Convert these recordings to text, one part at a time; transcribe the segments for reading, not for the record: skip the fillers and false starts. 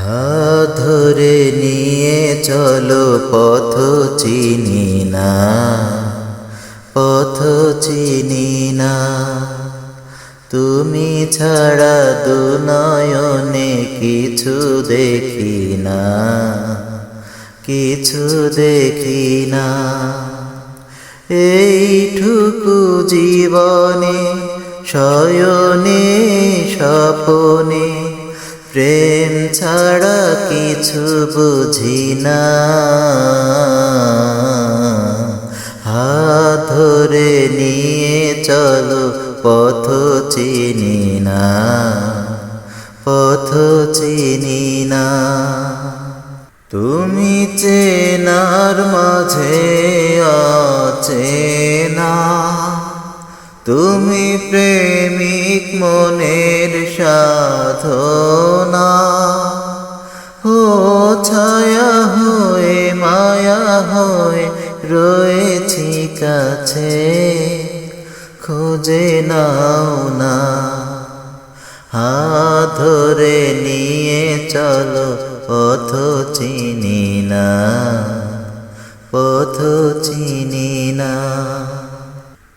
হাত ধরে নিয়ে চলো, পথ চিনি না, পথ চিনি না। তুমি ছাড়া দুনয়নে কিছু দেখি না, কিছু দেখি না। এইটুকু জীবনে শয়নে স্বপনে প্রেম ছাড়া কিছু বুঝি না। হাত ধরে নিয়ে চলো, পথ চিনি না, পথ চিনি না। তুমি চেনার মাঝে অচেনা, তুমি প্রেমিক মনের সাধনা। ও ছায়া হয়ে মায়া হয়ে রয়েছি কাছে, খুঁজে নাও না। হাত ধরে নিয়ে চলো, পথ চিনি না, পথ চিনি না।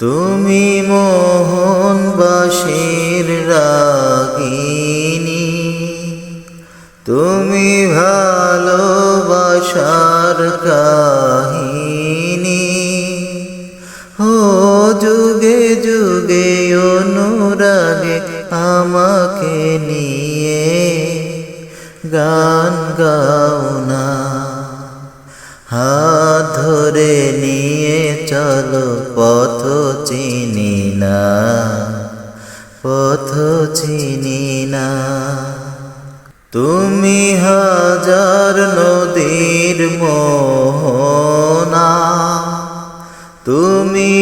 তুমি মোহনবাসীর রাগিনী, তুমি ভালোবাসার কাহিনী। ও যুগে যুগে অনুরাগে আমাকে নিয়ে গান গাও না। হাত ধরে নিয়ে চলো, পথ চিনি না, পথ চিনি না। তুমি হাজার নদীর মোহনা, তুমি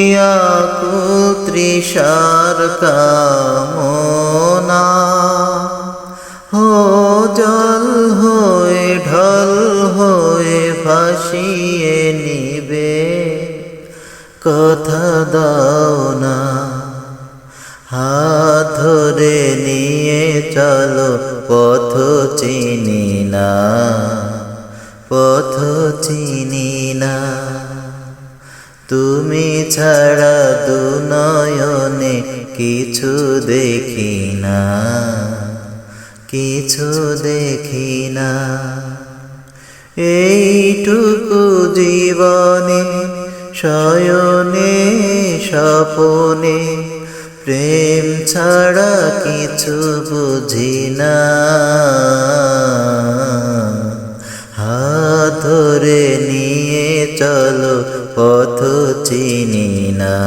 আকুল তৃষার কামনা। ও জল হয়ে ঢল হয়ে ভাসিয়ে নিবে, কথা দাও না। হাত ধরে নিয়ে চলো, পথ চিনি না, পথ চিনি না। তুমি ছাড়া দুনয়নে কিছু দেখি না, কিছু দেখি না। এইটুকু জীবনে শয়নে স্বপনে প্রেম ছাড়া কিছু বুঝি না। হাত ধরে নিয়ে চলো, পথ চিনি না।